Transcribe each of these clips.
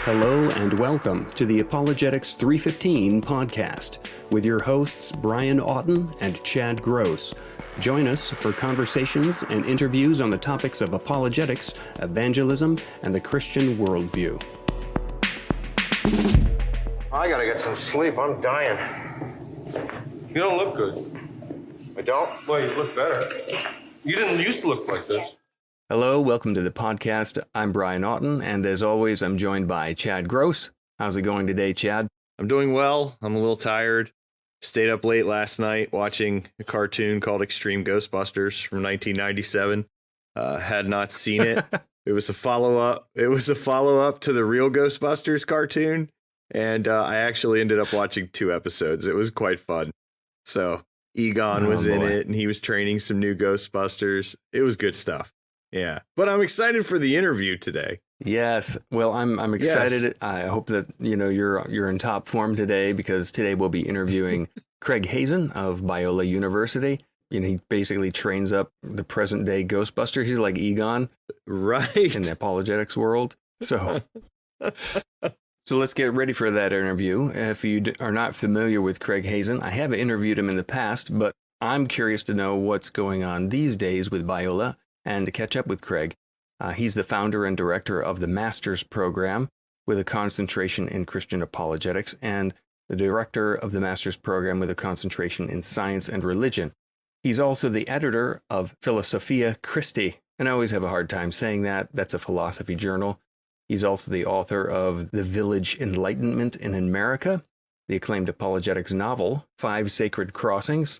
Hello and welcome to the Apologetics 315 podcast with your hosts Brian Auten and Chad Gross. Join us for conversations and interviews on the topics of apologetics, evangelism, and the Christian worldview. I gotta get some sleep. I'm dying. You don't look good. I don't? Well, you look better. You didn't used to look like this. Hello, welcome to the podcast. I'm Brian Auten, and as always, I'm joined by Chad Gross. How's it going today, Chad? I'm doing well. I'm a little tired. Stayed up late last night watching a cartoon called Extreme Ghostbusters from 1997. Had not seen it. It was a follow-up. It was a follow-up to the real Ghostbusters cartoon, and I actually ended up watching 2 episodes. It was quite fun. So Egon was in it, and he was training some new Ghostbusters. It was good stuff. Yeah, but I'm excited for the interview today. Yes, well, I'm excited. Yes. I hope that you're in top form today, because today we'll be interviewing Craig Hazen of Biola University. He basically trains up the present day Ghostbusters. He's like Egon, right, in the apologetics world. So let's get ready for that interview. If you are not familiar with Craig Hazen, I have interviewed him in the past, but I'm curious to know what's going on these days with Biola and to catch up with Craig. He's the founder and director of the Master's Program with a concentration in Christian apologetics, and the director of the Master's Program with a concentration in science and religion. He's also the editor of Philosophia Christi, and I always have a hard time saying that. That's a philosophy journal. He's also the author of The Village Enlightenment in America, the acclaimed apologetics novel, 5 Sacred Crossings,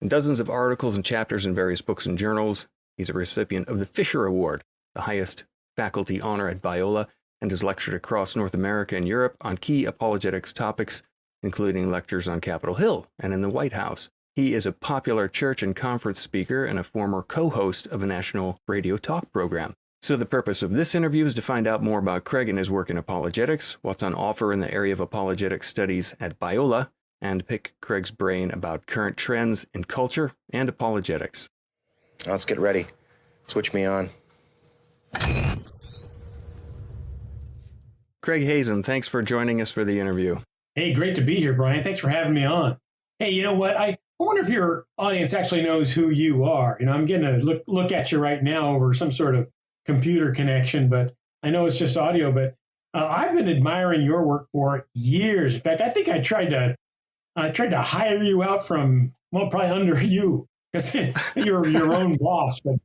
and dozens of articles and chapters in various books and journals. He's a recipient of the Fisher Award, the highest faculty honor at Biola, and has lectured across North America and Europe on key apologetics topics, including lectures on Capitol Hill and in the White House. He is a popular church and conference speaker and a former co-host of a national radio talk program. So the purpose of this interview is to find out more about Craig and his work in apologetics, what's on offer in the area of apologetic studies at Biola, and pick Craig's brain about current trends in culture and apologetics. Let's get ready. Switch me on. Craig Hazen, thanks for joining us for the interview. Hey, great to be here, Brian. Thanks for having me on. Hey, you know what? I wonder if your audience actually knows who you are. I'm getting a look at you right now over some sort of computer connection, but I know it's just audio. But I've been admiring your work for years. In fact, I think I tried to hire you out from, probably under you, because you're your own boss. But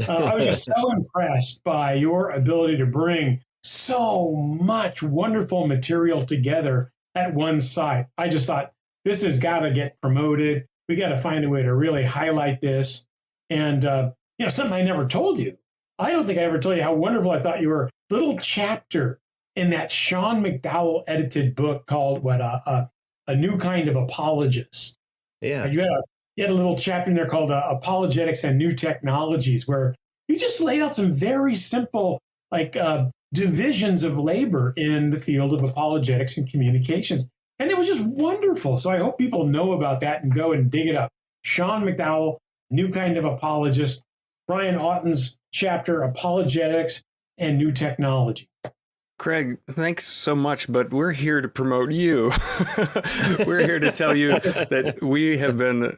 I was just so impressed by your ability to bring so much wonderful material together at one site. I just thought, this has got to get promoted. We got to find a way to really highlight this. And, something I never told you. I don't think I ever told you how wonderful I thought you were. Little chapter in that Sean McDowell edited book called A New Kind of Apologist. Yeah. You had a little chapter in there called Apologetics and New Technologies, where you just laid out some very simple, divisions of labor in the field of apologetics and communications. And it was just wonderful. So I hope people know about that and go and dig it up. Sean McDowell, New Kind of Apologist, Brian Auten's chapter, Apologetics and New Technology. Craig, thanks so much, but we're here to promote you. We're here to tell you that we have been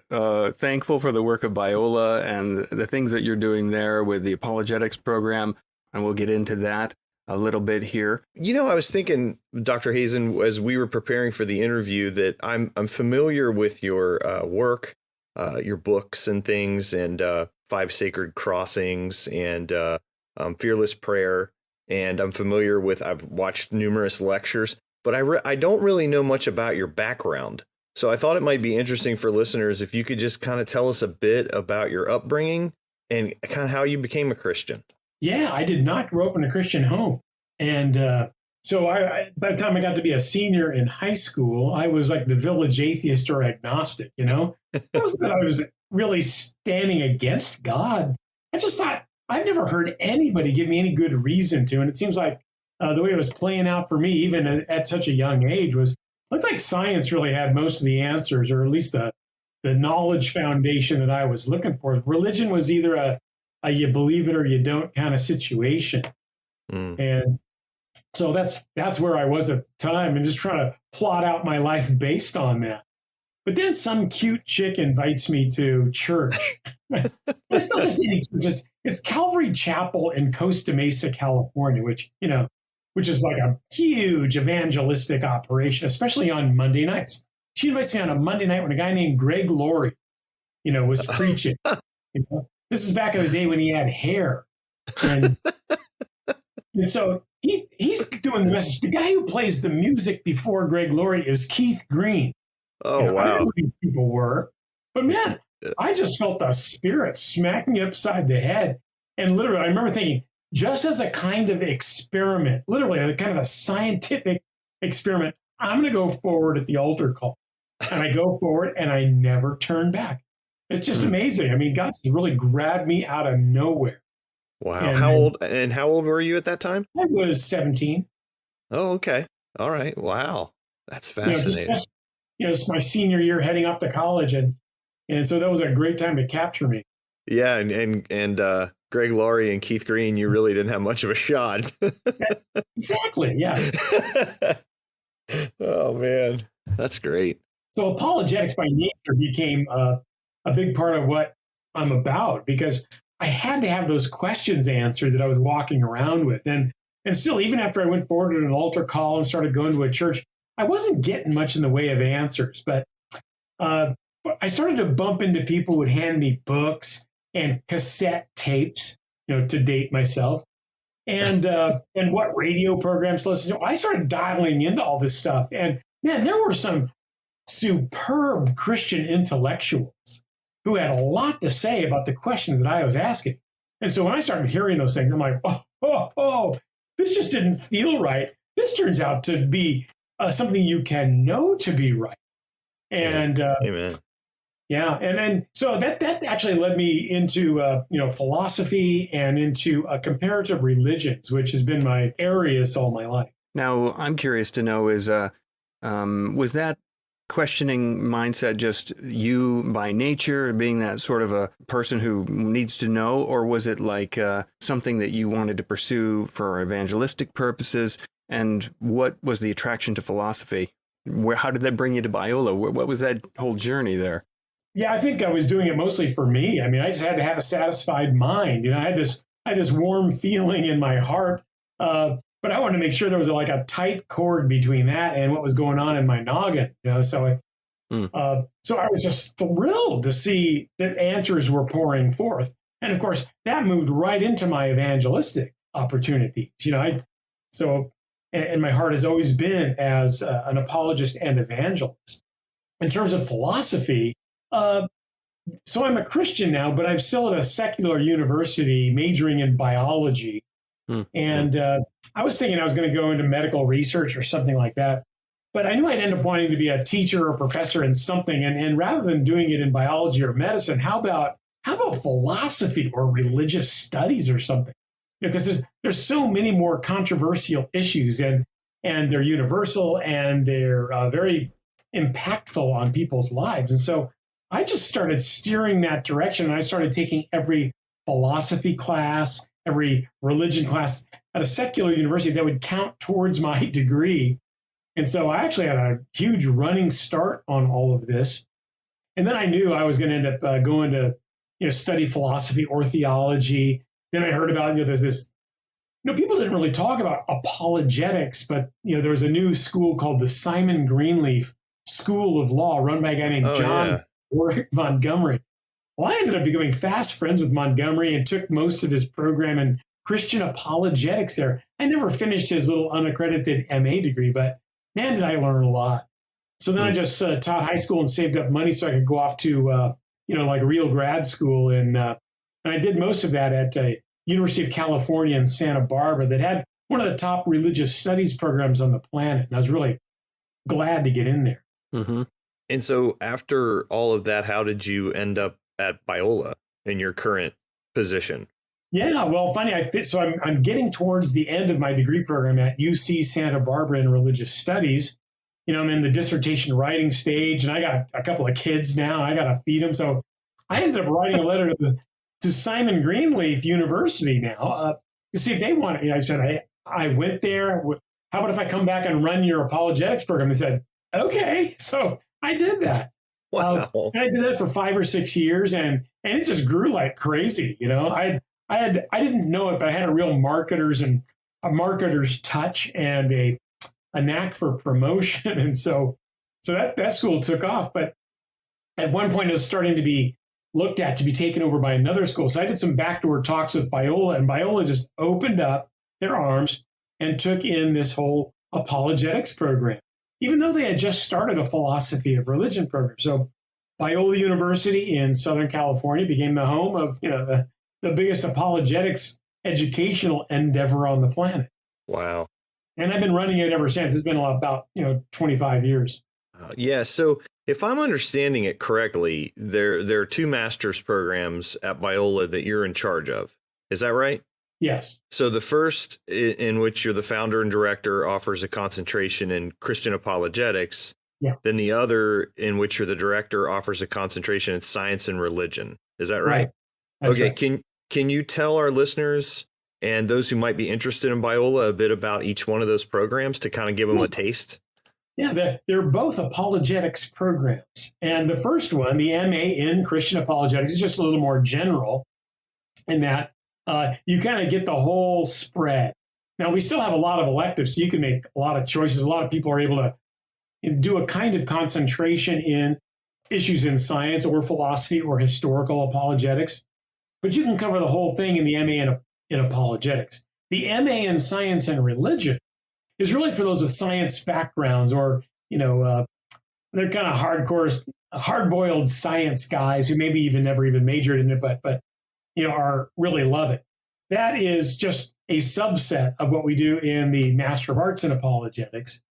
thankful for the work of Biola and the things that you're doing there with the apologetics program, and we'll get into that a little bit here. I was thinking, Dr. Hazen, as we were preparing for the interview, that I'm familiar with your work, your books and things, and 5 Sacred Crossings and Fearless Prayer. And I'm familiar with, I've watched numerous lectures, but I don't really know much about your background. So I thought it might be interesting for listeners if you could just kind of tell us a bit about your upbringing and kind of how you became a Christian. Yeah, I did not grow up in a Christian home. And so by the time I got to be a senior in high school, I was like the village atheist or agnostic, That was that I was really standing against God. I just thought, I've never heard anybody give me any good reason to. And it seems like the way it was playing out for me, even at such a young age, looked like science really had most of the answers, or at least the knowledge foundation that I was looking for. Religion was either a you believe it or you don't kind of situation. And So that's where I was at the time, and just trying to plot out my life based on that. But then some cute chick invites me to church. It's not just any church, it's Calvary Chapel in Costa Mesa, California, which is like a huge evangelistic operation, especially on Monday nights. She invites me on a Monday night when a guy named Greg Laurie, was preaching. This is back in the day when he had hair. And so he's doing the message. The guy who plays the music before Greg Laurie is Keith Green. Oh, wow. I didn't know who these people were. But man, I just felt the spirit smack me upside the head. And literally, I remember thinking, just as a kind of experiment, literally a kind of a scientific experiment, I'm going to go forward at the altar call. And I go forward and I never turn back. It's just amazing. I mean, God just really grabbed me out of nowhere. Wow. And how old were you at that time? I was 17. Oh, okay. All right. Wow. That's fascinating. It's my senior year heading off to college. And so that was a great time to capture me. Yeah. And Greg Laurie and Keith Green, you really didn't have much of a shot. Exactly. Yeah. Oh, man. That's great. So apologetics by nature became a big part of what I'm about, because I had to have those questions answered that I was walking around with. And still, even after I went forward at an altar call and started going to a church, I wasn't getting much in the way of answers. But I started to bump into people who would hand me books and cassette tapes, to date myself, and what radio programs to listen to. I started dialing into all this stuff. And man, there were some superb Christian intellectuals who had a lot to say about the questions that I was asking. And so when I started hearing those things, I'm like, oh, this just didn't feel right. This turns out to be something you can know to be right. And amen. Yeah, and so that actually led me into philosophy and into comparative religions, which has been my areas all my life. Now, I'm curious to know was that questioning mindset just you by nature, being that sort of a person who needs to know, or was it like something that you wanted to pursue for evangelistic purposes? And what was the attraction to philosophy? How did that bring you to Biola? What was that whole journey there? Yeah, I think I was doing it mostly for me. I mean, I just had to have a satisfied mind. I had this warm feeling in my heart, but I wanted to make sure there was like a tight cord between that and what was going on in my noggin. So I was just thrilled to see that answers were pouring forth, and of course that moved right into my evangelistic opportunities. And my heart has always been as an apologist and evangelist. In terms of philosophy. So I'm a Christian now, but I'm still at a secular university majoring in biology. And I was thinking I was going to go into medical research or something like that. But I knew I'd end up wanting to be a teacher or professor in something. And rather than doing it in biology or medicine, how about philosophy or religious studies or something? Because there's so many more controversial issues, and they're universal, and they're very impactful on people's lives. And so I just started steering that direction, and I started taking every philosophy class, every religion class at a secular university that would count towards my degree. And so I actually had a huge running start on all of this. And then I knew I was going to end up going to study philosophy or theology. Then I heard about there's this people didn't really talk about apologetics, but there was a new school called the Simon Greenleaf School of Law, run by a guy named John Warwick Montgomery. Well, I ended up becoming fast friends with Montgomery and took most of his program in Christian apologetics there. I never finished his little unaccredited MA degree, but man, did I learn a lot. So then I just taught high school and saved up money so I could go off to, like real grad school. And I did most of that at University of California in Santa Barbara that had one of the top religious studies programs on the planet. And I was really glad to get in there. Mm-hmm. And so after all of that, how did you end up at Biola in your current position? Yeah, well, funny. I'm getting towards the end of my degree program at UC Santa Barbara in religious studies. I'm in the dissertation writing stage, and I got a couple of kids now. I got to feed them. So I ended up writing a letter to Simon Greenleaf University now to see if they want it. I said, I went there. How about if I come back and run your apologetics program? They said, okay. So I did that. Wow. And I did that for 5 or 6 years, and it just grew like crazy. I didn't know it, but I had a real marketer's touch and a knack for promotion. And so that school took off. But at one point, it was starting to be looked at to be taken over by another school. So I did some backdoor talks with Biola, and Biola just opened up their arms and took in this whole apologetics program, even though they had just started a philosophy of religion program. So Biola University in Southern California became the home of, the biggest apologetics educational endeavor on the planet. Wow. And I've been running it ever since. It's been about 25 years. Yeah. So if I'm understanding it correctly, there are 2 master's programs at Biola that you're in charge of. Is that right? Yes. So the first, in which you're the founder and director, offers a concentration in Christian apologetics. Yeah. Then the other, in which you're the director, offers a concentration in science and religion. Is that right? Okay. Right. Can you tell our listeners and those who might be interested in Biola a bit about each one of those programs to kind of give them a taste? Yeah, they're both apologetics programs. And the first one, the MA in Christian apologetics, is just a little more general in that you kind of get the whole spread. Now, we still have a lot of electives, so you can make a lot of choices. A lot of people are able to do a kind of concentration in issues in science or philosophy or historical apologetics. But you can cover the whole thing in the MA in apologetics. The MA in science and religion is really for those with science backgrounds, or, they're kind of hardcore, hard-boiled science guys who maybe never majored in it, but are really love it. That is just a subset of what we do in the Master of Arts in Apologetics.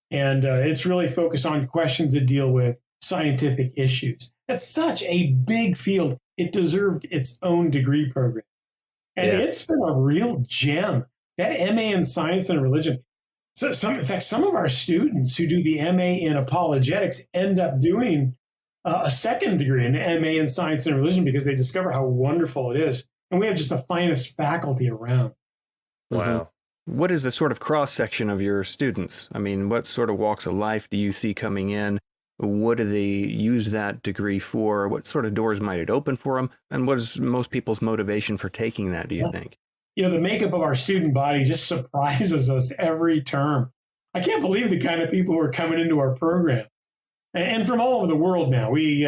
And it's really focused on questions that deal with scientific issues. That's such a big field. It deserved its own degree program. And It's been a real gem. That MA in science and religion. So in fact, some of our students who do the MA in apologetics end up doing a second degree, an MA in science and religion, because they discover how wonderful it is. And we have just the finest faculty around. Wow. What is the sort of cross-section of your students? I mean, what sort of walks of life do you see coming in? What do they use that degree for? What sort of doors might it open for them? And what is most people's motivation for taking that, do you think? The makeup of our student body just surprises us every term. I can't believe the kind of people who are coming into our program. And from all over the world now. We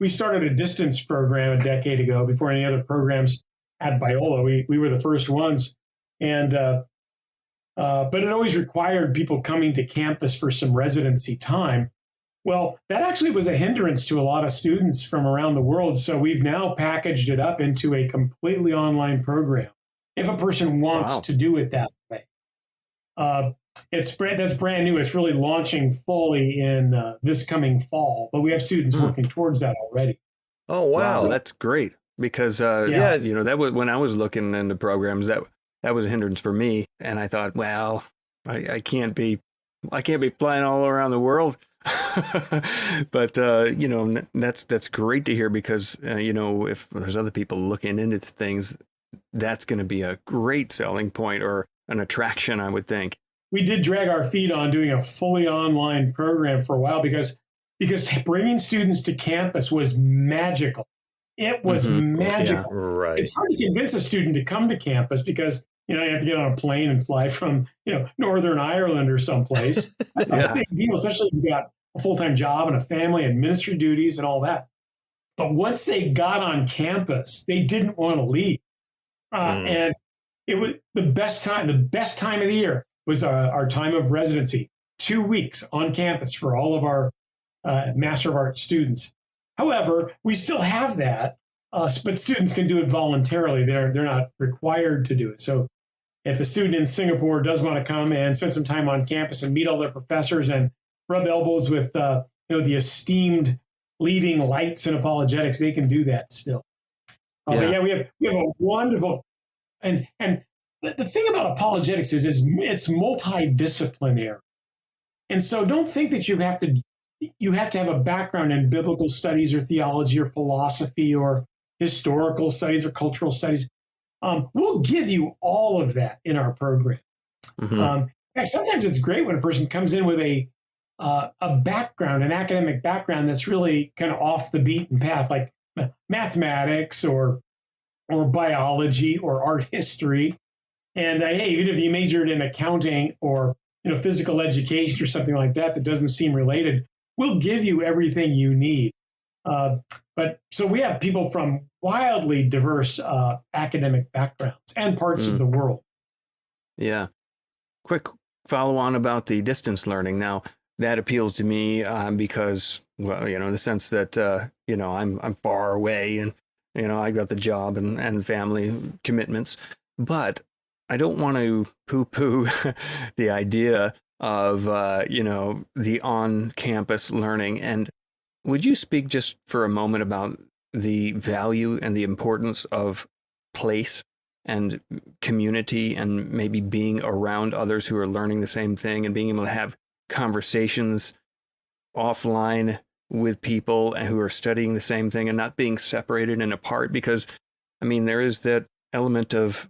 started a distance program a decade ago before any other programs at Biola. We were the first ones. And but it always required people coming to campus for some residency time. Well, that actually was a hindrance to a lot of students from around the world. So we've now packaged it up into a completely online program, if a person wants to do it that way. That's brand new. It's really launching fully in this coming fall, but we have students working towards that already. Oh, wow. That's great. Because, that was when I was looking into programs, that was a hindrance for me. And I thought, well, I can't be flying all around the world. But, that's great to hear, because, if there's other people looking into things, that's going to be a great selling point or an attraction, I would think. We did drag our feet on doing a fully online program for a while because bringing students to campus was magical. It was magical. Yeah, right. It's hard to convince a student to come to campus because, you have to get on a plane and fly from, Northern Ireland or someplace. That's a big deal, especially if you've got a full-time job and a family and ministry duties and all that. But once they got on campus, they didn't want to leave. And it was the best time of the year was our time of residency, 2 weeks on campus for all of our Master of Arts students. However, we still have that, but students can do it voluntarily. They're not required to do it. So if a student in Singapore does want to come and spend some time on campus and meet all their professors and rub elbows with the esteemed leading lights in apologetics, they can do that still. But we have a wonderful, and the thing about apologetics is it's multidisciplinary. And so don't think that you have to have a background in biblical studies or theology or philosophy or historical studies or cultural studies. We'll give you all of that in our program. Sometimes it's great when a person comes in with a background, an academic background that's really kind of off the beaten path, like mathematics or biology or art history. And hey, even if you majored in accounting or physical education or something like that that doesn't seem related, we'll give you everything you need. But so we have people from wildly diverse academic backgrounds and parts of the world. Yeah. Quick follow on about the distance learning. Now, that appeals to me because, well, in the sense that, I'm far away and, I got the job and family commitments. But I don't want to poo-poo the idea of, the on-campus learning. And would you speak just for a moment about the value and the importance of place and community and maybe being around others who are learning the same thing and being able to have conversations offline with people who are studying the same thing and not being separated and apart? Because, there is that element of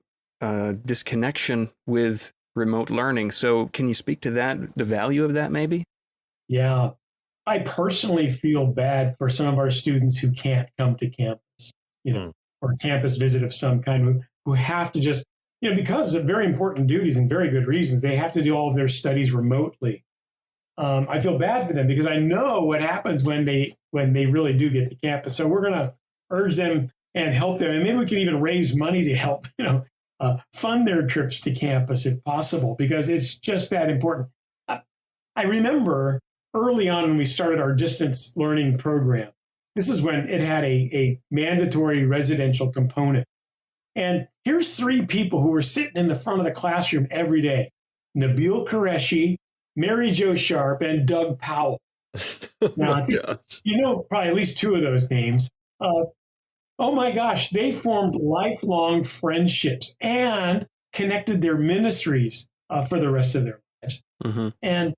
disconnection with remote learning. So can you speak to that, the value of that maybe? Yeah. I personally feel bad for some of our students who can't come to campus, or campus visit of some kind, who have to just, because of very important duties and very good reasons, they have to do all of their studies remotely. I feel bad for them because I know what happens when they really do get to campus. So we're going to urge them and help them. And maybe we can even raise money to help, fund their trips to campus if possible, because it's just that important. I remember early on when we started our distance learning program, this is when it had a mandatory residential component. And here's three people who were sitting in the front of the classroom every day: Nabil Qureshi, Mary Jo Sharp, and Doug Powell. Now, probably at least two of those names. Oh my gosh, they formed lifelong friendships and connected their ministries for the rest of their lives. And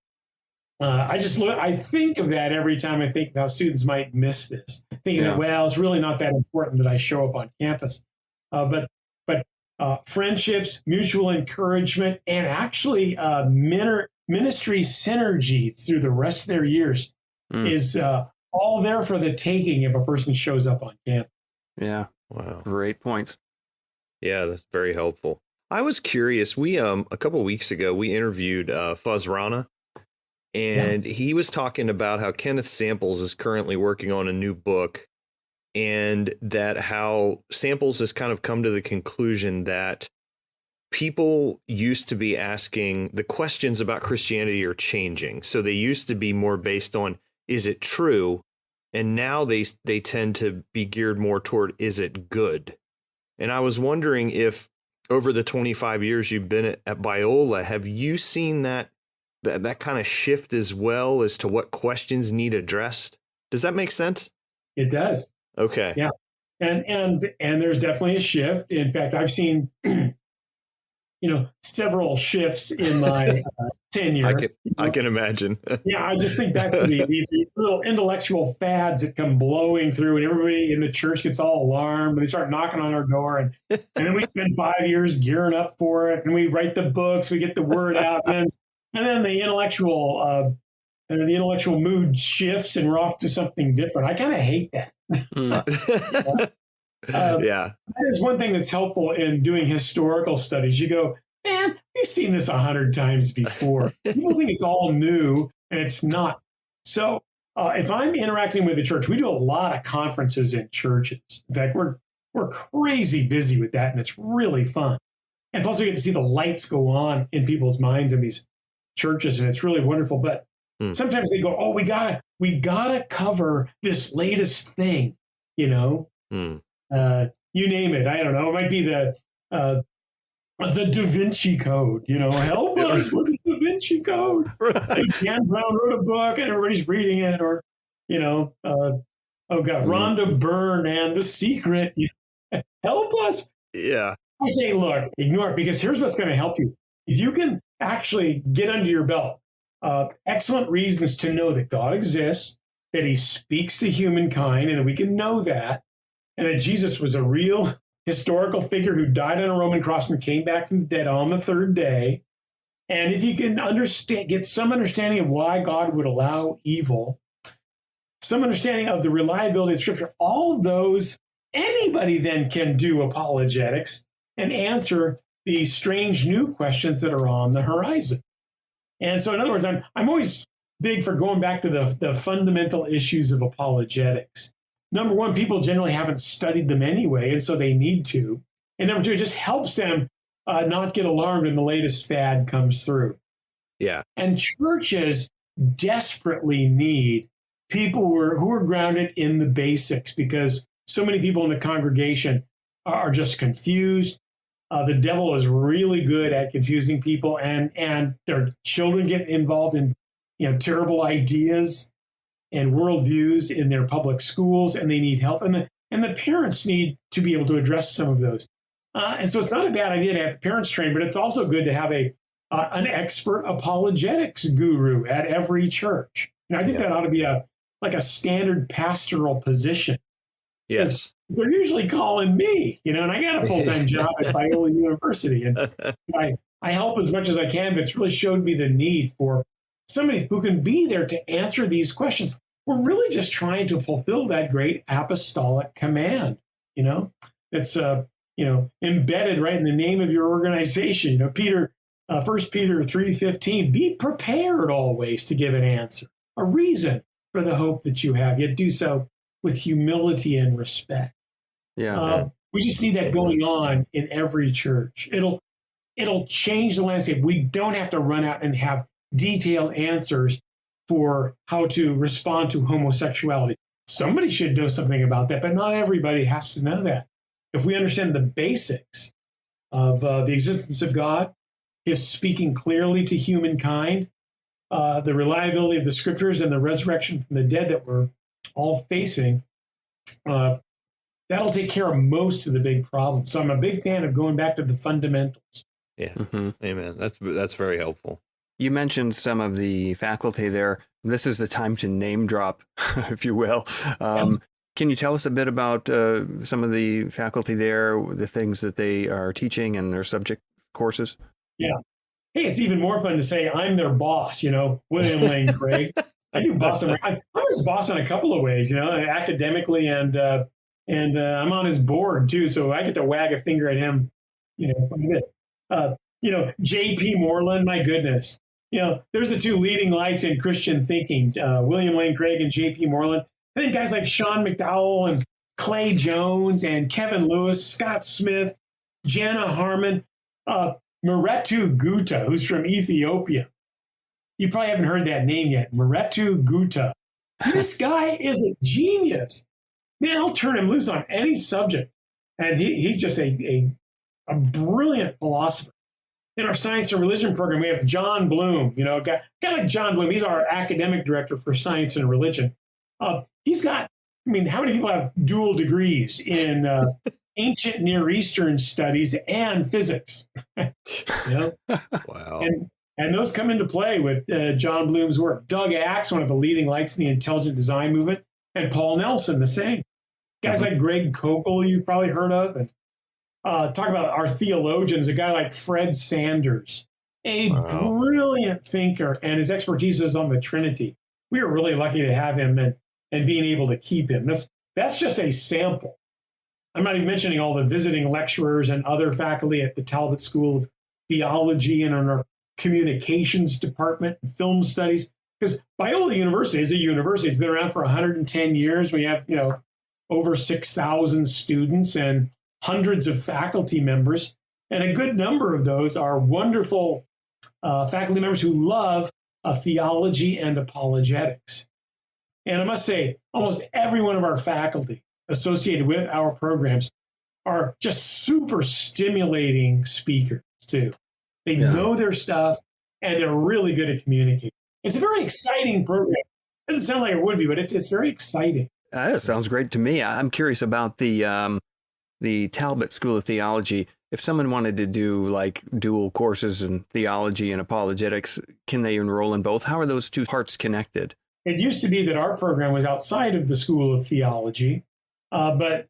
I think of that every time I think of how students might miss this, thinking that, well, it's really not that important that I show up on campus. But friendships, mutual encouragement, and actually ministry synergy through the rest of their years is all there for the taking if a person shows up on campus. Yeah. Wow. Great points. Yeah, that's very helpful. I was curious. We a couple of weeks ago, we interviewed Fuzz Rana. And he was talking about how Kenneth Samples is currently working on a new book, and that how Samples has kind of come to the conclusion that people used to be asking, the questions about Christianity are changing. So they used to be more based on, is it true? And now they tend to be geared more toward, is it good? And I was wondering if over the 25 years you've been at Biola, have you seen that kind of shift as well as to what questions need addressed? Does that make sense? It does. Okay. Yeah. And there's definitely a shift. In fact, I've seen, several shifts in my tenure. I can imagine. Yeah. I just think back to the little intellectual fads that come blowing through, and everybody in the church gets all alarmed and they start knocking on our door. And then we spend 5 years gearing up for it, and we write the books, we get the word out, and then the intellectual mood shifts and we're off to something different. I kind of hate that. Yeah. That is one thing that's helpful in doing historical studies. You go, man, we've seen this 100 times before. People think it's all new, and it's not. So if I'm interacting with the church, we do a lot of conferences in churches. In fact, we're crazy busy with that, and it's really fun. And plus, we get to see the lights go on in people's minds in these churches, and it's really wonderful. But sometimes they go, oh, we gotta cover this latest thing, you name it. I don't know. It might be the Da Vinci Code, help us with the Da Vinci Code. Right. Dan Brown wrote a book and everybody's reading it, or, Rhonda Byrne and The Secret. Help us. Yeah. I say, look, ignore it, because here's what's going to help you. If you can actually get under your belt excellent reasons to know that God exists, that he speaks to humankind, and that we can know that, and that Jesus was a real historical figure who died on a Roman cross and came back from the dead on the third day. And if you can get some understanding of why God would allow evil, some understanding of the reliability of Scripture, all of those, anybody then can do apologetics and answer the strange new questions that are on the horizon. And so, in other words, I'm always big for going back to the fundamental issues of apologetics. Number one, people generally haven't studied them anyway, and so they need to. And number two, it just helps them not get alarmed when the latest fad comes through. Yeah. And churches desperately need people who are grounded in the basics, because so many people in the congregation are just confused. The devil is really good at confusing people, and their children get involved in terrible ideas and worldviews in their public schools, and they need help. And the parents need to be able to address some of those. And so it's not a bad idea to have the parents trained, but it's also good to have an expert apologetics guru at every church. And I think that ought to be a standard pastoral position. Yes. They're usually calling me, and I got a full-time job at Biola University, and I help as much as I can, but it's really showed me the need for somebody who can be there to answer these questions. We're really just trying to fulfill that great apostolic command, that's embedded right in the name of your organization. 1 Peter 3:15, be prepared always to give an answer, a reason for the hope that you have, yet do so with humility and respect. Yeah. We just need that going on in every church. It'll change the landscape. We don't have to run out and have detailed answers for how to respond to homosexuality. Somebody should know something about that, but not everybody has to know that. If we understand the basics of the existence of God, His speaking clearly to humankind, the reliability of the Scriptures, and the resurrection from the dead that we're all facing, that'll take care of most of the big problems. So I'm a big fan of going back to the fundamentals. Yeah. Amen. That's very helpful. You mentioned some of the faculty there. This is the time to name drop, if you will. Can you tell us a bit about some of the faculty there, the things that they are teaching and their subject courses? Yeah. Hey, it's even more fun to say I'm their boss, William Lane Craig. I do boss him. I'm his boss in a couple of ways, academically, and I'm on his board too, so I get to wag a finger at him, quite a bit. J.P. Moreland, my goodness. There's the two leading lights in Christian thinking, William Lane Craig and J.P. Moreland. I think guys like Sean McDowell and Clay Jones and Kevin Lewis, Scott Smith, Jana Harmon, Meretu Gutta, who's from Ethiopia. You probably haven't heard that name yet, Meretu Gutta. This guy is a genius. Man, I'll turn him loose on any subject. And he's just a brilliant philosopher. In our science and religion program, we have John Bloom, a guy like John Bloom. He's our academic director for science and religion. He's got, how many people have dual degrees in ancient Near Eastern studies and physics? Wow. And those come into play with John Bloom's work. Doug Axe, one of the leading lights in the intelligent design movement, and Paul Nelson, the same. Guys like Greg Kokel, you've probably heard of. And talk about our theologians, a guy like Fred Sanders, a brilliant thinker, and his expertise is on the Trinity. We are really lucky to have him and being able to keep him. That's just a sample. I'm not even mentioning all the visiting lecturers and other faculty at the Talbot School of Theology and in our communications department and film studies. Because Biola University is a university. It's been around for 110 years. We have, over 6,000 students and hundreds of faculty members. And a good number of those are wonderful faculty members who love theology and apologetics. And I must say, almost every one of our faculty associated with our programs are just super stimulating speakers, too. They know their stuff, and they're really good at communicating. It's a very exciting program. It doesn't sound like it would be, but it's very exciting. It sounds great to me. I'm curious about the Talbot School of Theology. If someone wanted to do like dual courses in theology and apologetics, can they enroll in both? How are those two parts connected? It used to be that our program was outside of the School of Theology, but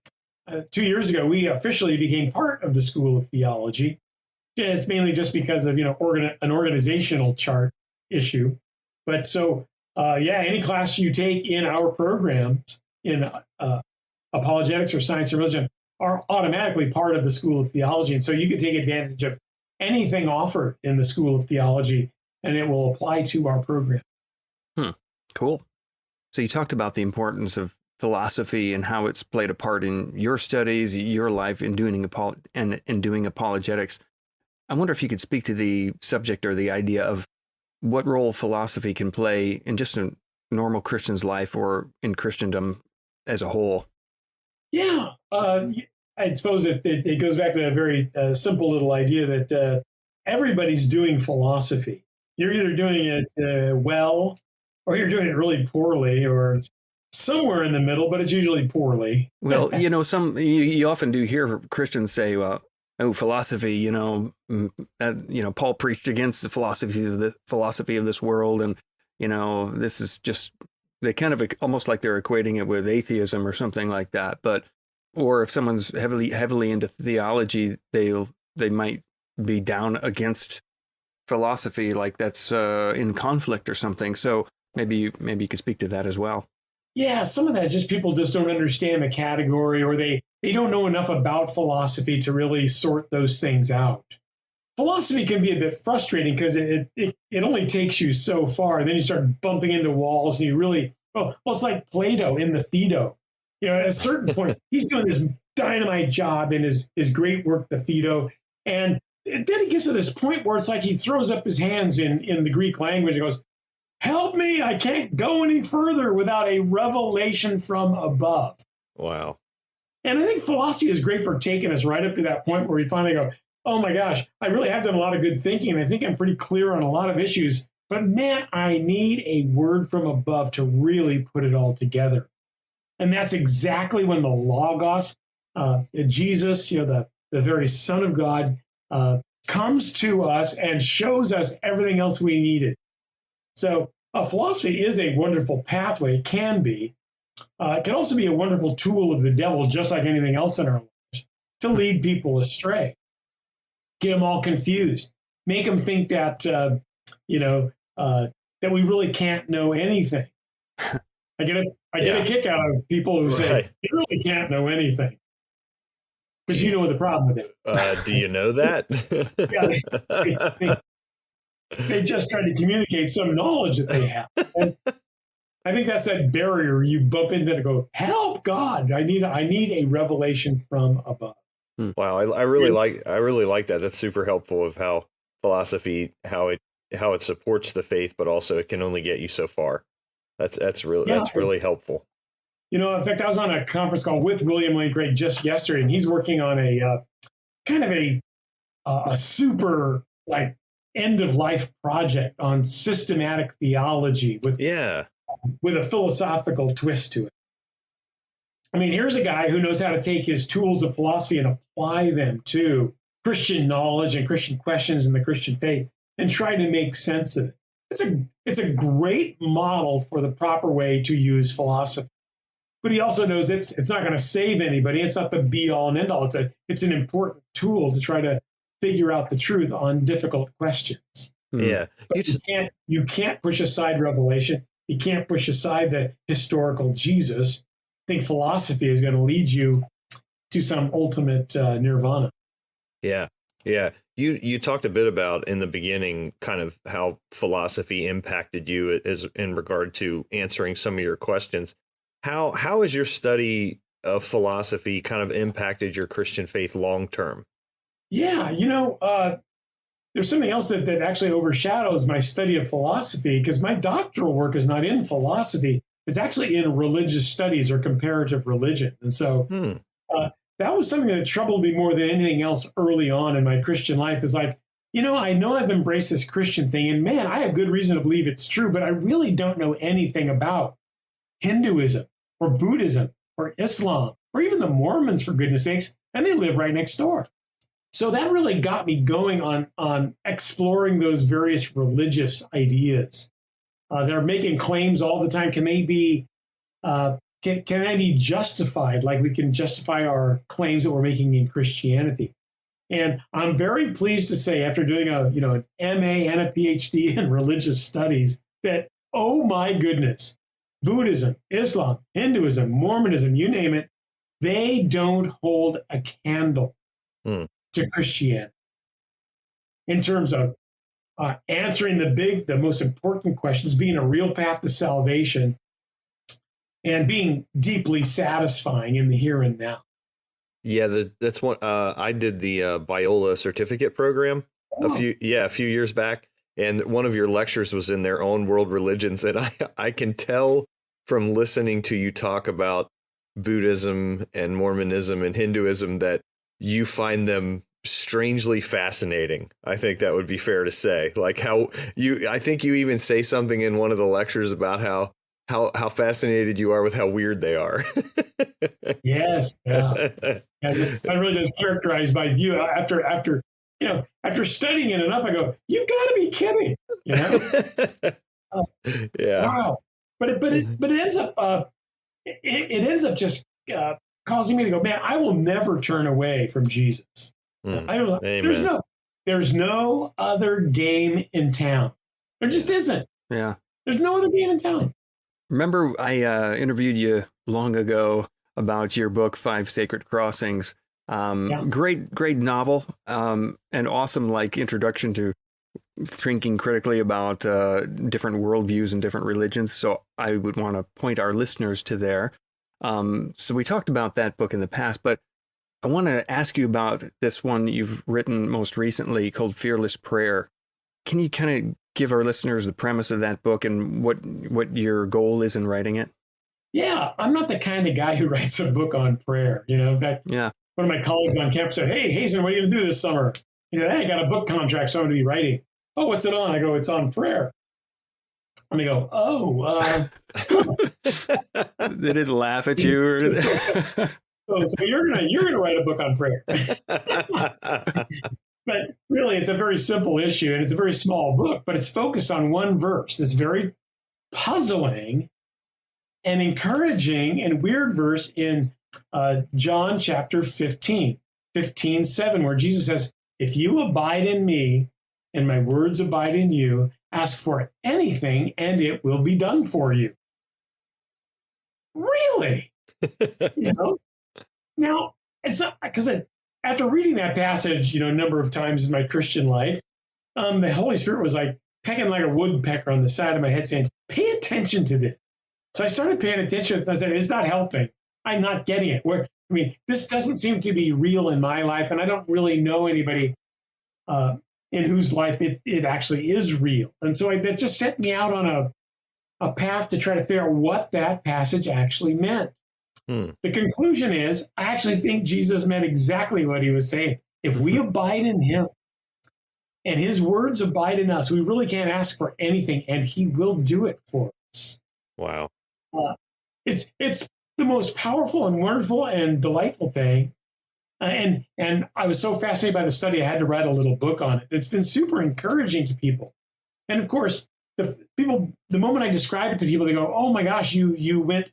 2 years ago, we officially became part of the School of Theology. It's mainly just because of, an organizational chart issue. But so, any class you take in our programs in apologetics or science and religion are automatically part of the School of Theology. And so you can take advantage of anything offered in the School of Theology, and it will apply to our program. Cool. So you talked about the importance of philosophy and how it's played a part in your studies, your life in doing doing apologetics. I wonder if you could speak to the subject or the idea of what role philosophy can play in just a normal Christian's life or in Christendom as a whole. Yeah, I suppose it goes back to a very simple little idea that everybody's doing philosophy. You're either doing it well, or you're doing it really poorly, or somewhere in the middle, but it's usually poorly. Well, you often do hear Christians say, well, oh, philosophy, Paul preached against the philosophy of this world. And, this is just, they kind of almost like they're equating it with atheism or something like that. Or if someone's heavily into theology, they might be down against philosophy, like that's in conflict or something. So maybe you could speak to that as well. Yeah, some of that is just people just don't understand the category, or they don't know enough about philosophy to really sort those things out. Philosophy can be a bit frustrating because it only takes you so far. And then you start bumping into walls, and you really, it's like Plato in the Phaedo. At a certain point, he's doing this dynamite job in his great work, the Phaedo. And then he gets to this point where it's like he throws up his hands in the Greek language and goes, "Help me, I can't go any further without a revelation from above." Wow. And I think philosophy is great for taking us right up to that point where we finally go, oh my gosh, I really have done a lot of good thinking. I think I'm pretty clear on a lot of issues, but man, I need a word from above to really put it all together. And that's exactly when the Logos, Jesus, the very Son of God, comes to us and shows us everything else we needed. So philosophy is a wonderful pathway. It can be. It can also be a wonderful tool of the devil, just like anything else in our lives, to lead people astray, get them all confused, make them think that, that we really can't know anything. I get a kick out of people who say, you really can't know anything. Because you know the problem with it. Do you know that? They just try to communicate some knowledge that they have. And I think that's that barrier you bump into to go, help God. I need a revelation from above. Wow, I really like that. That's super helpful of how philosophy, how it supports the faith, but also it can only get you so far. That's really helpful. In fact, I was on a conference call with William Lane Craig just yesterday, and he's working on a kind of a super end of life project on systematic theology with a philosophical twist to it. I mean, here's a guy who knows how to take his tools of philosophy and apply them to Christian knowledge and Christian questions in the Christian faith and try to make sense of it. It's a great model for the proper way to use philosophy. But he also knows it's not going to save anybody. It's not the be all and end all. It's an important tool to try to figure out the truth on difficult questions. Yeah. But you can't push aside revelation. You can't push aside the historical Jesus. I think philosophy is going to lead you to some ultimate nirvana. Yeah. Yeah. You talked a bit about in the beginning kind of how philosophy impacted you as in regard to answering some of your questions. How has your study of philosophy kind of impacted your Christian faith long term? Yeah, there's something else that actually overshadows my study of philosophy, because my doctoral work is not in philosophy. It's actually in religious studies or comparative religion. And so that was something that troubled me more than anything else early on in my Christian life, is like, I know I've embraced this Christian thing, and man, I have good reason to believe it's true, but I really don't know anything about Hinduism or Buddhism or Islam or even the Mormons, for goodness sakes, and they live right next door. So that really got me going on exploring those various religious ideas. They're making claims all the time. Can they be can they be justified like we can justify our claims that we're making in Christianity? And I'm very pleased to say, after doing an MA and a PhD in religious studies, that, oh my goodness, Buddhism, Islam, Hinduism, Mormonism, you name it, they don't hold a candle to Christianity in terms of answering the most important questions, being a real path to salvation, and being deeply satisfying in the here and now. Yeah, that's one. I did the Biola certificate program a few years back, and one of your lectures was in their own world religions, and I can tell from listening to you talk about Buddhism and Mormonism and Hinduism that you find them strangely fascinating. I think that would be fair to say. Like I think you even say something in one of the lectures about how fascinated you are with how weird they are. Yes, yeah. That really does characterize my view. After studying it enough, I go, "You've got to be kidding!" Yeah. Wow. But it ends up it ends up just causing me to go, man, I will never turn away from Jesus. I don't know. Amen. There's no other game in town. There just isn't. Yeah. There's no other game in town. Remember, I interviewed you long ago about your book, Five Sacred Crossings. Great novel, and awesome awesome to thinking critically about different worldviews and different religions. So I would want to point our listeners to there. So we talked about that book in the past, but I want to ask you about this one you've written most recently called Fearless Prayer. Can you kind of give our listeners the premise of that book and what your goal is in writing it? Yeah, I'm not the kind of guy who writes a book on prayer. In fact, one of my colleagues on campus said, "Hey, Hazen, what are you going to do this summer?" He said, "Hey, I got a book contract, so I'm going to be writing." "Oh, what's it on?" I go, "It's on prayer." And they go, "Oh." They didn't laugh at you? Or... so you're gonna write a book on prayer. But really, it's a very simple issue, and it's a very small book, but it's focused on one verse, this very puzzling and encouraging and weird verse in John chapter 15:7, where Jesus says, "If you abide in me and my words abide in you, ask for anything and it will be done for you." Really? Now, it's not because after reading that passage, a number of times in my Christian life, the Holy Spirit was like pecking like a woodpecker on the side of my head saying, "Pay attention to this." So I started paying attention and I said, "It's not helping. I'm not getting it." This doesn't seem to be real in my life, and I don't really know anybody in whose life it actually is real. And so that just set me out on a path to try to figure out what that passage actually meant. The conclusion is, I actually think Jesus meant exactly what he was saying. If we abide in him and his words abide in us, we really can't ask for anything, and he will do it for us. Wow. It's the most powerful and wonderful and delightful thing. And I was so fascinated by the study, I had to write a little book on it. It's been super encouraging to people. And of course, the moment I describe it to people, they go, "Oh my gosh, you went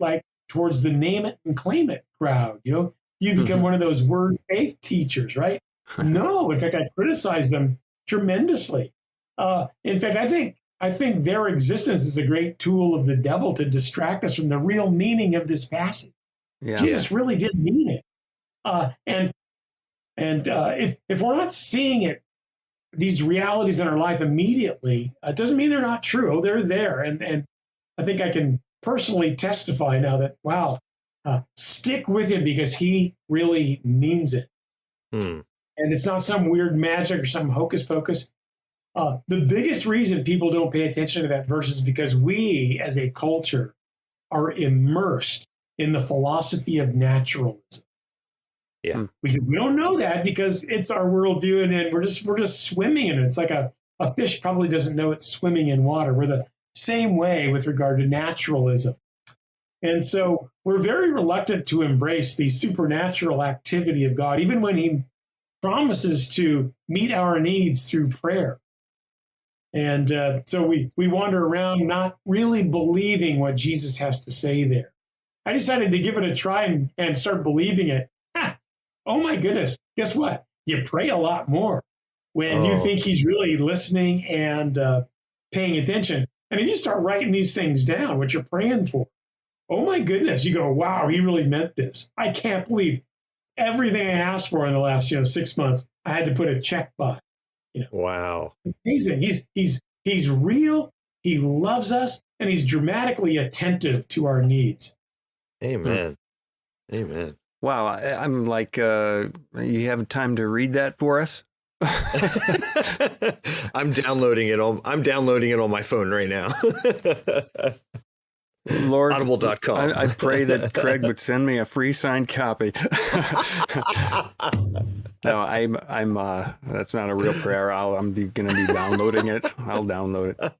towards the name it and claim it crowd. You become one of those word faith teachers, right?" No, in fact, I criticize them tremendously. In fact, I think their existence is a great tool of the devil to distract us from the real meaning of this passage. Yeah. Jesus really did mean it. If we're not seeing it, these realities in our life immediately, it doesn't mean they're not true. Oh, they're there. And I think I can personally testify now that, wow, stick with him because he really means it. And it's not some weird magic or some hocus pocus. The biggest reason people don't pay attention to that verse is because we, as a culture, are immersed in the philosophy of naturalism. Yeah, we don't know that because it's our worldview, and we're just swimming in it. It's like a fish probably doesn't know it's swimming in water. We're the same way with regard to naturalism. And so we're very reluctant to embrace the supernatural activity of God, even when he promises to meet our needs through prayer. And so we wander around not really believing what Jesus has to say there. I decided to give it a try and start believing it. Oh my goodness. Guess what? You pray a lot more when you think he's really listening and paying attention. And if you start writing these things down, what you're praying for, oh my goodness, you go, wow, he really meant this. I can't believe everything I asked for in the last 6 months, I had to put a check by. Wow. Amazing. He's real. He loves us, and he's dramatically attentive to our needs. Amen. Amen. Wow, I'm like, you have time to read that for us? I'm downloading it on my phone right now. Lord, Audible.com. I pray that Craig would send me a free signed copy. No, I'm that's not a real prayer. I'm going to be downloading it. I'll download it.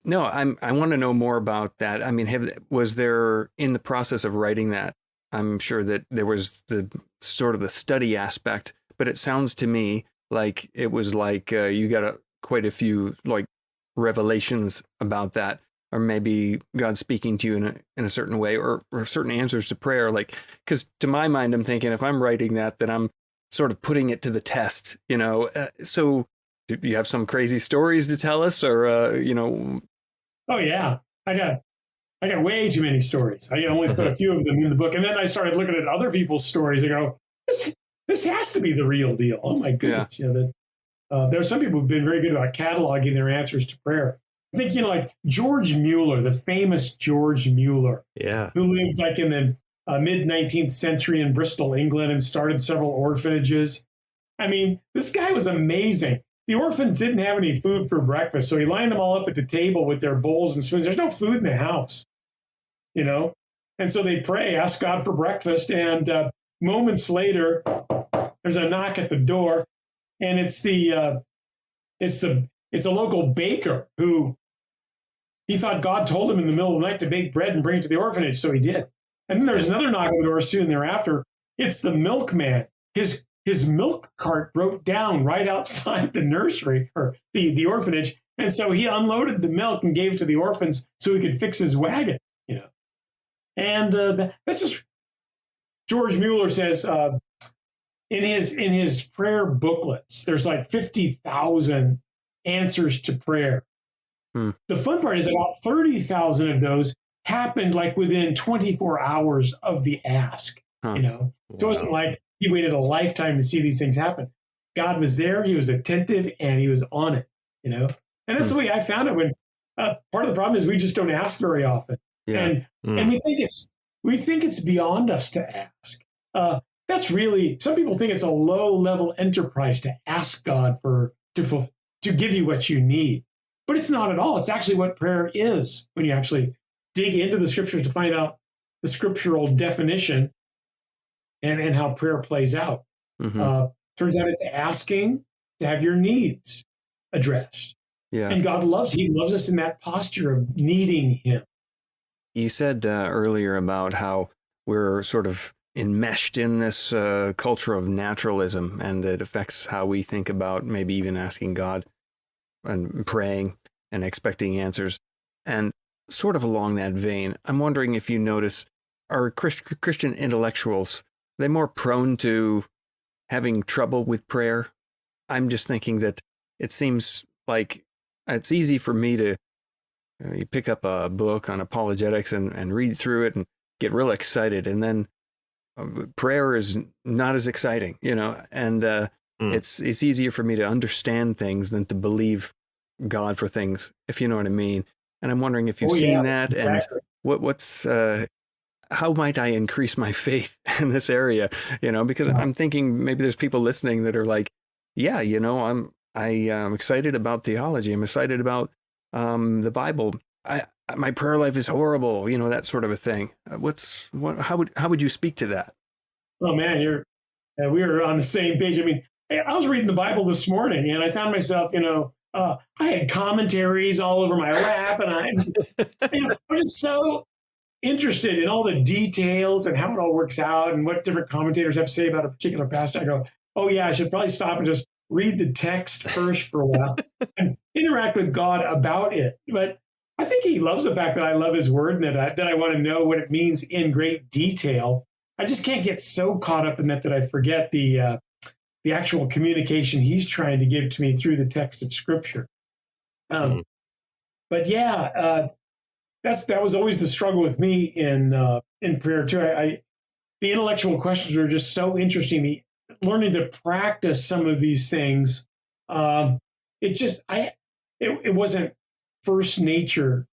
No, I want to know more about that. I mean, was there, in the process of writing that, I'm sure that there was the sort of the study aspect, but it sounds to me like it was like you got quite a few like revelations about that, or maybe God speaking to you in a certain way, or certain answers to prayer. Like, because to my mind, I'm thinking if I'm writing that, then I'm sort of putting it to the test, So do you have some crazy stories to tell us, or Oh yeah, I got way too many stories. I only put a few of them in the book, and then I started looking at other people's stories. I go, this has to be the real deal. Oh my goodness! Yeah. There are some people who've been very good about cataloging their answers to prayer. I think like George Mueller, the famous George Mueller, who lived like in the mid 19th century in Bristol, England, and started several orphanages. I mean, this guy was amazing. The orphans didn't have any food for breakfast, so he lined them all up at the table with their bowls and spoons. There's no food in the house, And so they pray, ask God for breakfast, and moments later, there's a knock at the door, and it's a local baker who he thought God told him in the middle of the night to bake bread and bring it to the orphanage, so he did. And then there's another knock at the door soon thereafter. It's the milkman. His milk cart broke down right outside the nursery or the orphanage. And so he unloaded the milk and gave it to the orphans so he could fix his wagon, And that's just, George Mueller says in his prayer booklets, there's like 50,000 answers to prayer. The fun part is about 30,000 of those happened like within 24 hours of the ask, So it wasn't like he waited a lifetime to see these things happen. God was there, he was attentive, and he was on it, And that's the way I found it. When part of the problem is we just don't ask very often. Yeah. And we think it's beyond us to ask. That's really, some people think it's a low level enterprise to ask God to give you what you need. But it's not at all. It's actually what prayer is when you actually dig into the scriptures to find out the scriptural definition and how prayer plays out. Mm-hmm. Turns out it's asking to have your needs addressed. Yeah. And God he loves us in that posture of needing him. You said earlier about how we're sort of enmeshed in this culture of naturalism, and it affects how we think about maybe even asking God and praying and expecting answers. And sort of along that vein, I'm wondering if you notice, are Christian intellectuals, are they more prone to having trouble with prayer? I'm just thinking that it seems like it's easy for me to you pick up a book on apologetics and read through it and get real excited. And then prayer is not as exciting, and it's easier for me to understand things than to believe God for things, if you know what I mean. And I'm wondering if you've seen that, exactly. And what's how might I increase my faith in this area? Because I'm thinking maybe there's people listening that are like, yeah, I'm excited about theology. I'm excited about the Bible. My prayer life is horrible, that sort of a thing. How would you speak to that? Oh man, we are on the same page. I mean, I was reading the Bible this morning and I found myself, I had commentaries all over my lap, and I was just so interested in all the details and how it all works out and what different commentators have to say about a particular passage. I go, oh yeah, I should probably stop and just read the text first for a while and interact with God about it. But I think he loves the fact that I love his word and that I want to know what it means in great detail. I just can't get so caught up in that I forget the actual communication he's trying to give to me through the text of Scripture. But yeah, that was always the struggle with me in prayer too. The intellectual questions were just so interesting. Learning to practice some of these things, it wasn't first nature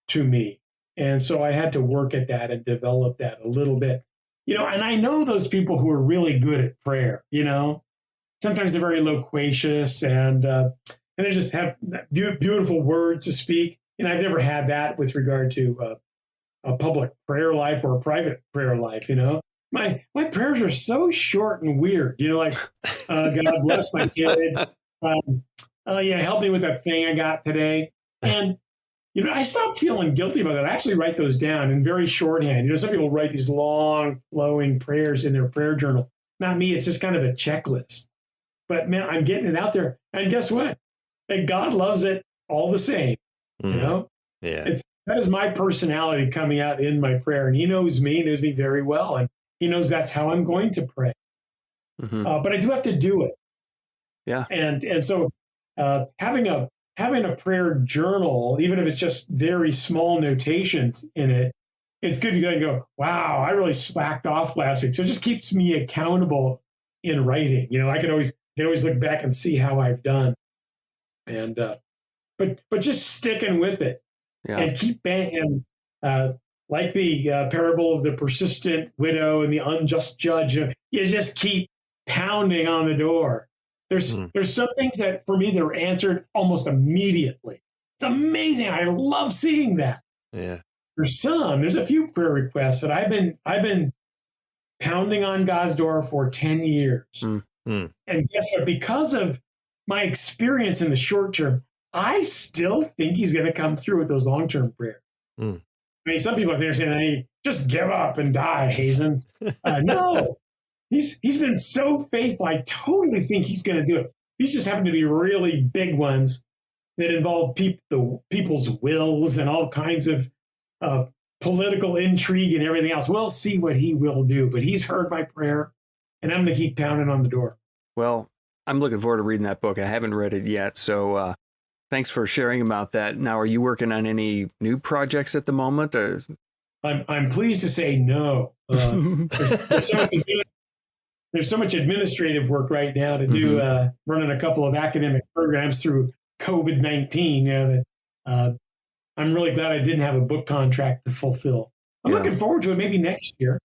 to me, and so I had to work at that and develop that a little bit. And I know those people who are really good at prayer. Sometimes they're very loquacious and they just have beautiful words to speak. And I've never had that with regard to a public prayer life or a private prayer life. My prayers are so short and weird. Like God bless my kid. Help me with that thing I got today. And I stopped feeling guilty about that. I actually write those down in very shorthand. Some people write these long, flowing prayers in their prayer journal. Not me. It's just kind of a checklist. But man, I'm getting it out there. And guess what? And God loves it all the same. Yeah. That is my personality coming out in my prayer. And he knows me very well. And he knows that's how I'm going to pray. But I do have to do it. Yeah. And so having a prayer journal, even if it's just very small notations in it, it's good to go, wow, I really slacked off last week. So it just keeps me accountable in writing. I can always look back and see how I've done. And but just sticking with it and keep banging, like the parable of the persistent widow and the unjust judge. You just keep pounding on the door. There's some things that for me that are answered almost immediately. It's amazing. I love seeing that. Yeah. There's a few prayer requests that I've been pounding on God's door for 10 years. And guess what? Because of my experience in the short term, I still think he's going to come through with those long-term prayers. I mean, some people out there saying, hey, just give up and die, Hazen. No. He's been so faithful. I totally think he's going to do it. These just happen to be really big ones that involve people's wills and all kinds of political intrigue and everything else. We'll see what he will do. But he's heard my prayer, and I'm going to keep pounding on the door. Well, I'm looking forward to reading that book. I haven't read it yet, so thanks for sharing about that. Now, are you working on any new projects at the moment? I'm pleased to say no. There's so much administrative work right now to do, running a couple of academic programs through COVID-19. That I'm really glad I didn't have a book contract to fulfill. I'm looking forward to it maybe next year.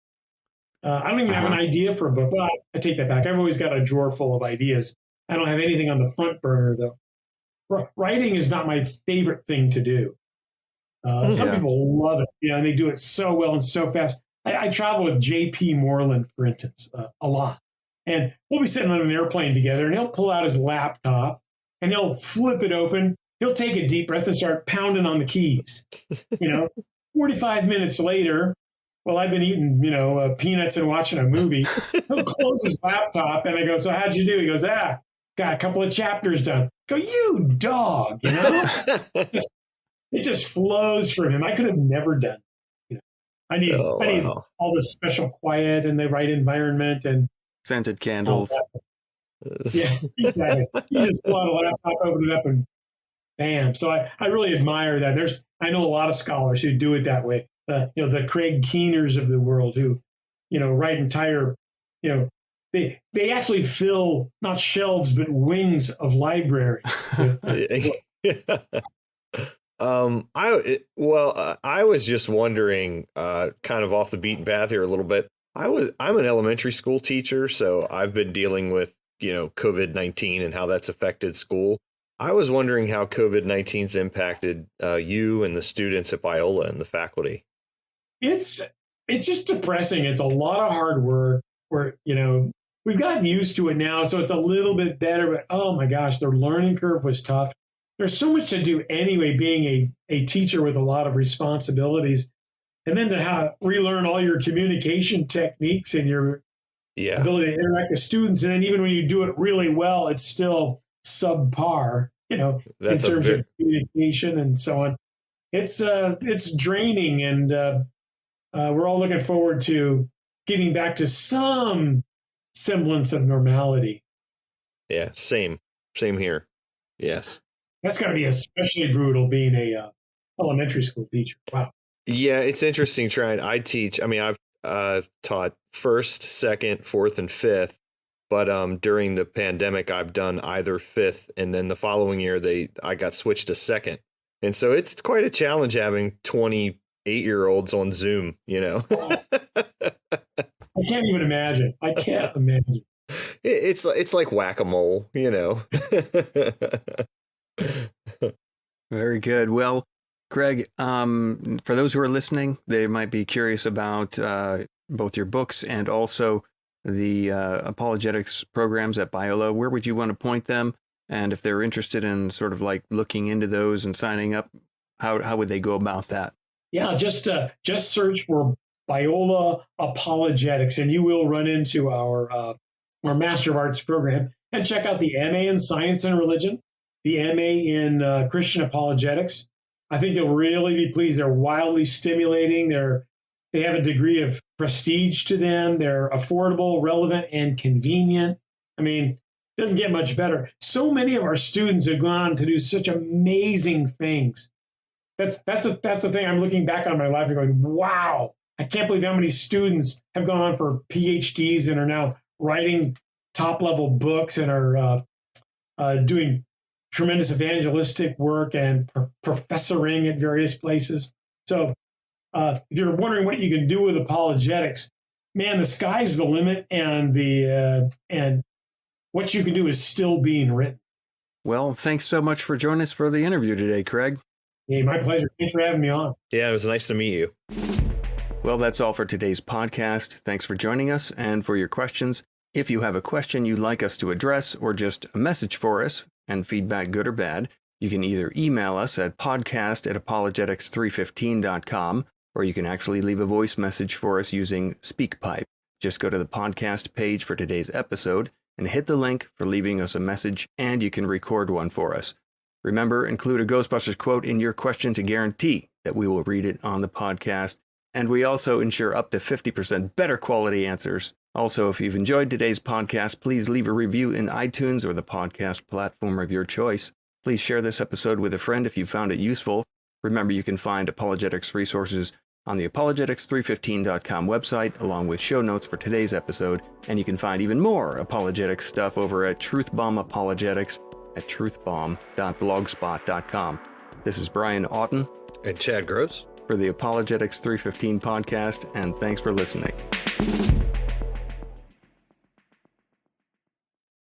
I don't even have an idea for a book. Well, I take that back. I've always got a drawer full of ideas. I don't have anything on the front burner, though. Writing is not my favorite thing to do. Some people love it, and they do it so well and so fast. I travel with J.P. Moreland, for instance, a lot. And we'll be sitting on an airplane together, and he'll pull out his laptop, and he'll flip it open. He'll take a deep breath and start pounding on the keys. 45 minutes later, while I've been eating, peanuts and watching a movie, he'll close his laptop, and I go, so how'd you do? He goes, got a couple of chapters done. I go, you dog, It just flows from him. I could have never done it. I need all the special quiet and the right environment and scented candles. Yeah, exactly. You just pull out a laptop, open it up, and bam. So I really admire that. I know a lot of scholars who do it that way. The Craig Keeners of the world who, write entire, they actually fill not shelves but wings of libraries. I was just wondering, kind of off the beaten path here a little bit. I'm an elementary school teacher, so I've been dealing with, COVID-19 and how that's affected school. I was wondering how COVID-19's impacted you and the students at Biola and the faculty. It's just depressing. It's a lot of hard work. We've gotten used to it now, so it's a little bit better. But oh my gosh, their learning curve was tough. There's so much to do anyway, being a teacher with a lot of responsibilities. And then to relearn all your communication techniques and your ability to interact with students. And then even when you do it really well, it's still subpar, in terms of communication and so on. it's draining, and we're all looking forward to getting back to some semblance of normality. Yeah, same here. Yes. That's got to be especially brutal being a elementary school teacher. Wow. Yeah, it's interesting trying. I've taught first, second, fourth, and fifth, but during the pandemic, I've done either fifth, and then the following year I got switched to second, and so it's quite a challenge having 28-year-olds on Zoom. I can't even imagine. I can't imagine. It's like whack-a-mole. Very good. Well, Craig, for those who are listening, they might be curious about both your books and also the apologetics programs at Biola. Where would you want to point them? And if they're interested in sort of like looking into those and signing up, how would they go about that? Yeah, just search for Biola Apologetics, and you will run into our Master of Arts program, and check out the MA in Science and Religion, the MA in Christian Apologetics. I think you'll really be pleased. They're wildly stimulating. They have a degree of prestige to them. They're affordable, relevant, and convenient. I mean, it doesn't get much better. So many of our students have gone on to do such amazing things. That's the thing. I'm looking back on my life and going, wow, I can't believe how many students have gone on for PhDs and are now writing top-level books and are doing tremendous evangelistic work and professoring at various places. So if you're wondering what you can do with apologetics, man, the sky's the limit, and what you can do is still being written. Well, thanks so much for joining us for the interview today, Craig. Hey, my pleasure. Thanks for having me on. Yeah, it was nice to meet you. Well, that's all for today's podcast. Thanks for joining us and for your questions. If you have a question you'd like us to address or just a message for us, and feedback good or bad, you can either email us at podcast@apologetics315.com, or you can actually leave a voice message for us using SpeakPipe. Just go to the podcast page for today's episode and hit the link for leaving us a message, and you can record one for us. Remember, include a Ghostbusters quote in your question to guarantee that we will read it on the podcast. And we also ensure up to 50% better quality answers. Also, if you've enjoyed today's podcast, please leave a review in iTunes or the podcast platform of your choice. Please share this episode with a friend if you found it useful. Remember, you can find apologetics resources on the apologetics315.com website, along with show notes for today's episode. And you can find even more apologetics stuff over at Truth Bomb Apologetics at truthbomb.blogspot.com. This is Brian Auten And Chad Gross for the Apologetics 315 podcast, and thanks for listening.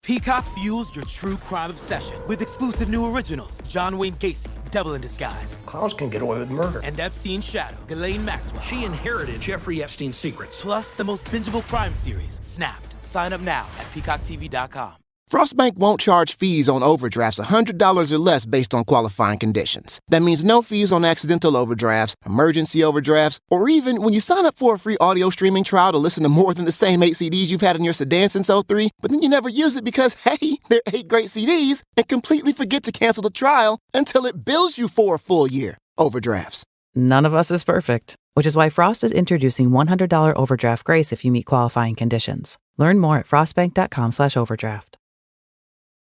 Peacock fuels your true crime obsession with exclusive new originals. John Wayne Gacy, Devil in Disguise. Clowns can get away with murder. And Epstein's Shadow, Ghislaine Maxwell. She inherited Jeffrey Epstein's secrets. Plus the most bingeable crime series, Snapped. Sign up now at peacocktv.com. Frostbank won't charge fees on overdrafts $100 or less based on qualifying conditions. That means no fees on accidental overdrafts, emergency overdrafts, or even when you sign up for a free audio streaming trial to listen to more than the same 8 CDs you've had in your sedan since '03, but then you never use it because, hey, they're 8 great CDs, and completely forget to cancel the trial until it bills you for a full year. Overdrafts. None of us is perfect, which is why Frost is introducing $100 overdraft grace if you meet qualifying conditions. Learn more at frostbank.com/overdraft.